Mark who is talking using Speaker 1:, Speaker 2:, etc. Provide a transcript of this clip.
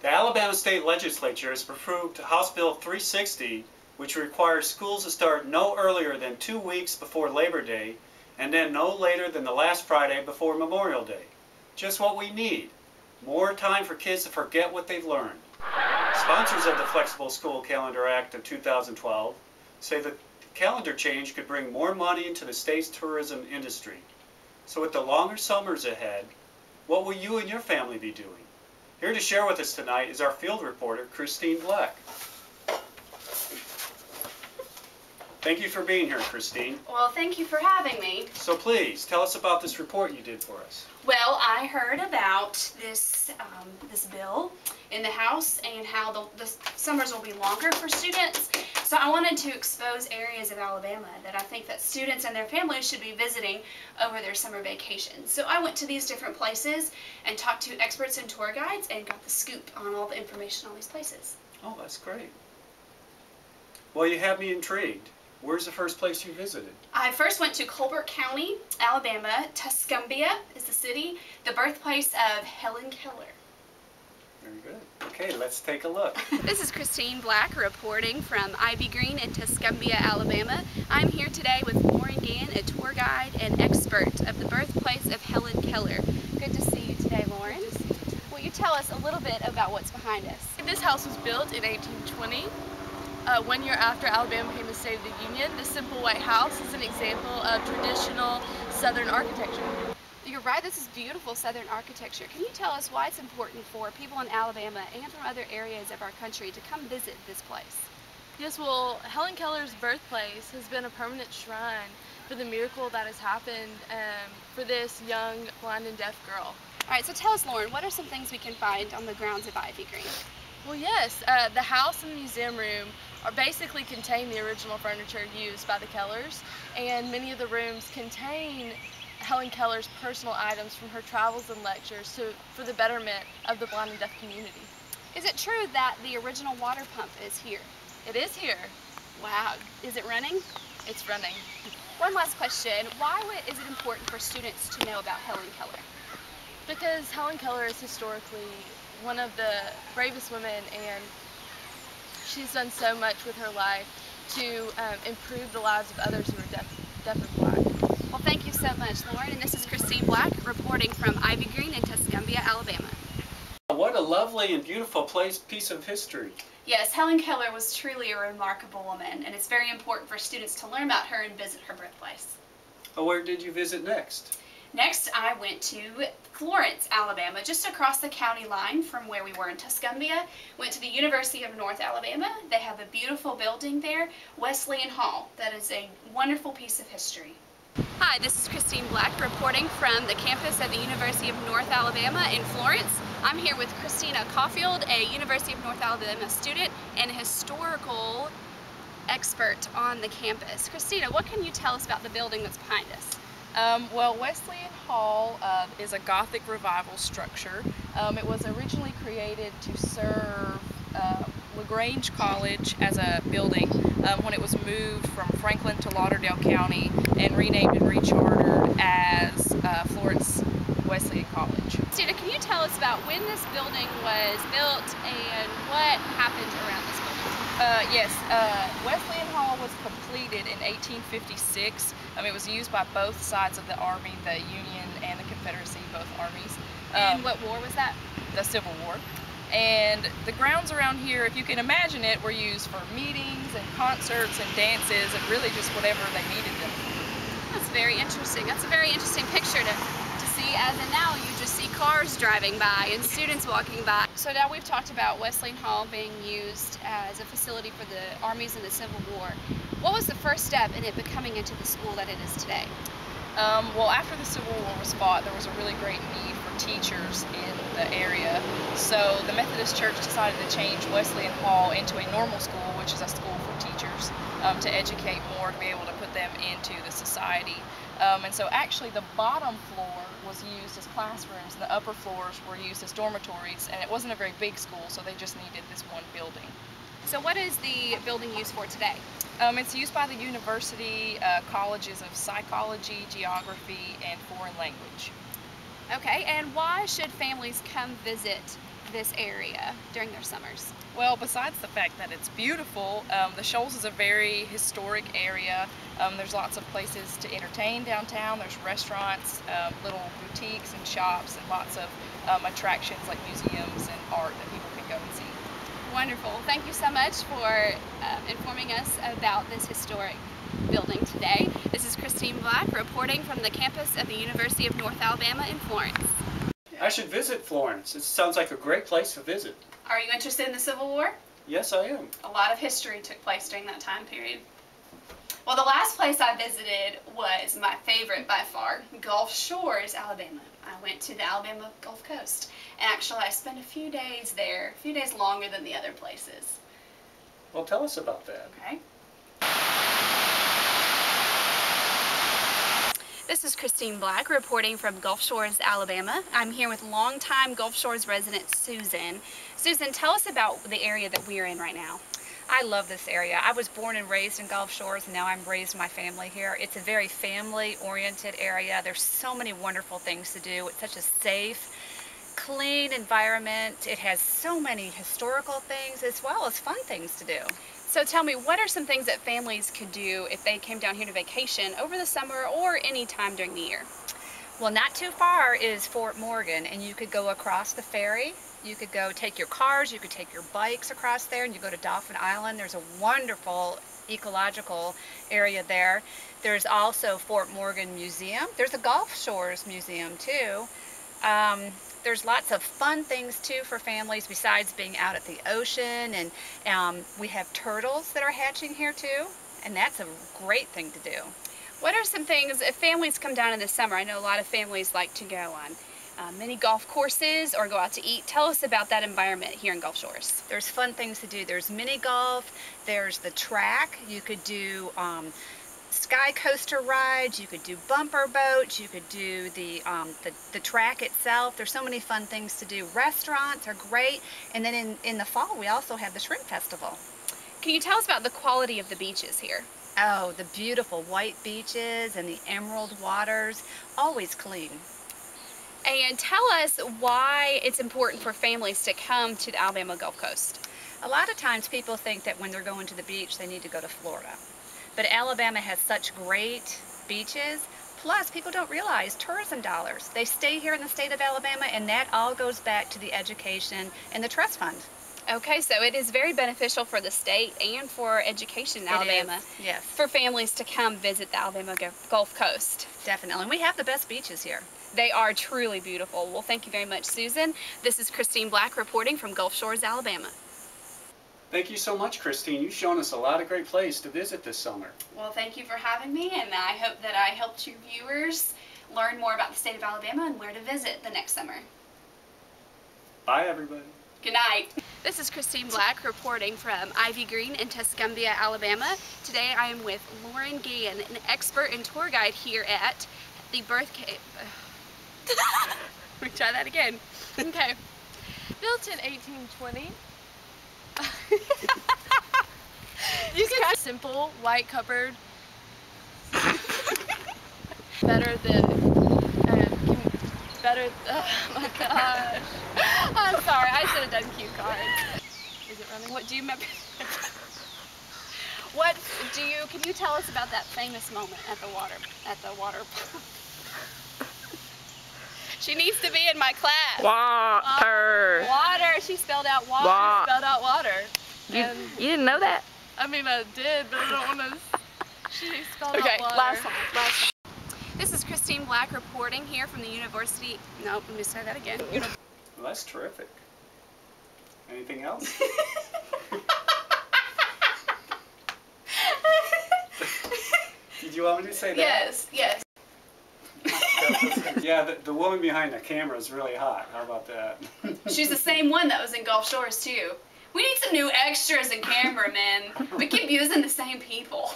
Speaker 1: The Alabama State Legislature has approved House Bill 360, which requires schools to start no earlier than 2 weeks before Labor Day and then no later than the last Friday before Memorial Day. Just what we need. More time for kids to forget what they've learned. Sponsors of the Flexible School Calendar Act of 2012 say the calendar change could bring more money into the state's tourism industry. So with the longer summers ahead, what will you and your family be doing? Here to share with us tonight is our field reporter, Christine Black. Thank you for being here, Christine.
Speaker 2: Well, thank you for having me.
Speaker 1: So please, tell us about this report you did for us.
Speaker 2: Well, I heard about this bill in the House and how the summers will be longer for students. So I wanted to expose areas of Alabama that I think that students and their families should be visiting over their summer vacation. So I went to these different places and talked to experts and tour guides and got the scoop on all the information on these places.
Speaker 1: Oh, that's great. Well, you have me intrigued. Where's the first place you visited?
Speaker 2: I first went to Colbert County, Alabama. Tuscumbia is the city, the birthplace of Helen Keller.
Speaker 1: Very good. Okay, let's take a look.
Speaker 2: This is Christine Black reporting from Ivy Green in Tuscumbia, Alabama. I'm here today with Lauren Gann, a tour guide and expert of the birthplace of Helen Keller. Good to see you today, Lauren. Will you tell us a little bit about what's behind us?
Speaker 3: This house was built in 1820. 1 year after Alabama became the State of the Union. The simple white house is an example of traditional Southern architecture.
Speaker 2: You're right, this is beautiful Southern architecture. Can you tell us why it's important for people in Alabama and from other areas of our country to come visit this place?
Speaker 3: Yes, well, Helen Keller's birthplace has been a permanent shrine for the miracle that has happened for this young blind and deaf girl.
Speaker 2: All right, so tell us, Lauren, what are some things we can find on the grounds of Ivy Green?
Speaker 3: Well, yes, the house and the museum room basically contain the original furniture used by the Kellers, and many of the rooms contain Helen Keller's personal items from her travels and lectures for the betterment of the blind and deaf community.
Speaker 2: Is it true that the original water pump is here?
Speaker 3: It is here.
Speaker 2: Wow. Is it running?
Speaker 3: It's running.
Speaker 2: One last question. Why is it important for students to know about Helen Keller?
Speaker 3: Because Helen Keller is historically one of the bravest women, and she's done so much with her life to improve the lives of others who are deaf and blind.
Speaker 2: Well, thank you so much, Lauren, and this is Christine Black reporting from Ivy Green in Tuscumbia, Alabama.
Speaker 1: What a lovely and beautiful piece of history.
Speaker 2: Yes, Helen Keller was truly a remarkable woman, and it's very important for students to learn about her and visit her birthplace.
Speaker 1: Oh, where did you visit next?
Speaker 2: Next, I went to Florence, Alabama, just across the county line from where we were in Tuscumbia. Went to the University of North Alabama. They have a beautiful building there, Wesleyan Hall. That is a wonderful piece of history. Hi, this is Christine Black reporting from the campus of the University of North Alabama in Florence. I'm here with Christina Caulfield, a University of North Alabama student and a historical expert on the campus. Christina, what can you tell us about the building that's behind us?
Speaker 4: Well, Wesleyan Hall is a Gothic revival structure. It was originally created to serve LaGrange College as a building when it was moved from Franklin to Lauderdale County and renamed and rechartered as Florence Wesleyan College.
Speaker 2: Christina, can you tell us about when this building was built and what happened around this building?
Speaker 4: Yes, Wesleyan Hall was completed in 1856. It was used by both sides of the Army, the Union and the Confederacy, both armies.
Speaker 2: And what war was that?
Speaker 4: The Civil War. And the grounds around here, if you can imagine it, were used for meetings and concerts and dances and really just whatever they needed them for.
Speaker 2: That's very interesting. That's a very interesting picture to see, as in now you just see cars driving by and students walking by. So now we've talked about Wesleyan Hall being used as a facility for the armies in the Civil War. What was the first step in it becoming into the school that it is today?
Speaker 4: Well, after the Civil War was fought, there was a really great need for teachers in the area. So the Methodist Church decided to change Wesleyan Hall into a normal school, which is a school for teachers, to educate more, to be able to put them into the society. And so actually the bottom floor was used as classrooms, and the upper floors were used as dormitories, and it wasn't a very big school, so they just needed this one building.
Speaker 2: So what is the building used for today?
Speaker 4: It's used by the university, colleges of psychology, geography, and foreign language.
Speaker 2: Okay, and why should families come visit this area during their summers?
Speaker 4: Well, besides the fact that it's beautiful, the Shoals is a very historic area. There's lots of places to entertain downtown. There's restaurants, little boutiques and shops, and lots of attractions like museums and art that people can go and see.
Speaker 2: Wonderful. Thank you so much for informing us about this historic building today. This is Christine Black reporting from the campus of the University of North Alabama in Florence.
Speaker 1: I should visit Florence. It sounds like a great place to visit.
Speaker 2: Are you interested in the Civil War?
Speaker 1: Yes, I am.
Speaker 2: A lot of history took place during that time period. Well, the last place I visited was my favorite by far, Gulf Shores, Alabama. I went to the Alabama Gulf Coast, and actually I spent a few days there, a few days longer than the other places.
Speaker 1: Well, tell us about that.
Speaker 2: Okay. This is Christine Black reporting from Gulf Shores, Alabama. I'm here with longtime Gulf Shores resident Susan. Susan, tell us about the area that we're in right now.
Speaker 5: I love this area. I was born and raised in Gulf Shores, and now I'm raised my family here. It's a very family-oriented area. There's so many wonderful things to do. It's such a safe, clean environment. It has so many historical things as well as fun things to do.
Speaker 2: So tell me, what are some things that families could do if they came down here to vacation over the summer or any time during the year?
Speaker 5: Well, not too far is Fort Morgan, and you could go across the ferry. You could go take your cars, you could take your bikes across there, and you go to Dauphin Island. There's a wonderful ecological area there. There's also Fort Morgan Museum. There's a Gulf Shores Museum too. There's lots of fun things too for families besides being out at the ocean, and we have turtles that are hatching here too, and that's a great thing to do.
Speaker 2: What are some things, if families come down in the summer, I know a lot of families like to go on mini golf courses or go out to eat. Tell us about that environment here in Gulf Shores.
Speaker 5: There's fun things to do. There's mini golf, there's the track, you could do sky coaster rides, you could do bumper boats, you could do the track itself. There's so many fun things to do. Restaurants are great, and then in the fall we also have the Shrimp Festival.
Speaker 2: Can you tell us about the quality of the beaches here?
Speaker 5: Oh, the beautiful white beaches and the emerald waters, always clean.
Speaker 2: And tell us why it's important for families to come to the Alabama Gulf Coast.
Speaker 5: A lot of times people think that when they're going to the beach they need to go to Florida. But Alabama has such great beaches, plus people don't realize tourism dollars. They stay here in the state of Alabama, and that all goes back to the education and the trust fund.
Speaker 2: Okay, so it is very beneficial for the state and for education in Alabama.
Speaker 5: Yes.
Speaker 2: For families to come visit the Alabama Gulf Coast.
Speaker 5: Definitely, and we have the best beaches here.
Speaker 2: They are truly beautiful. Well, thank you very much, Susan. This is Christine Black reporting from Gulf Shores, Alabama.
Speaker 1: Thank you so much, Christine. You've shown us a lot of great places to visit this summer.
Speaker 2: Well, thank you for having me, and I hope that I helped your viewers learn more about the state of Alabama and where to visit the next summer.
Speaker 1: Bye, everybody.
Speaker 2: Good night. This is Christine Black reporting from Ivy Green in Tuscumbia, Alabama. Today I am with Lauren Gann, an expert and tour guide here at the Birth Cave. Let me try that again. Okay.
Speaker 3: Built in 1820. You can simple white cupboard. better than oh my gosh. I'm sorry, I should have done cue cards. Is it running?
Speaker 2: What do you remember? Can you tell us about that famous moment at the water pump? She needs to be in my class.
Speaker 6: Water.
Speaker 2: Water. She spelled out water.
Speaker 3: Spelled out water.
Speaker 6: You didn't know that?
Speaker 3: I mean, I did, but I don't want to. She spelled
Speaker 2: Okay,
Speaker 3: out water.
Speaker 2: last one. This is Christine Black reporting here from the University. No, let me say that again.
Speaker 1: Well, that's terrific. Anything else? Did you want me to say that?
Speaker 2: Yes, yes.
Speaker 1: Yeah, the woman behind the camera is really hot. How about that?
Speaker 2: She's the same one that was in Gulf Shores too. We need some new extras and cameramen. We keep using the same people.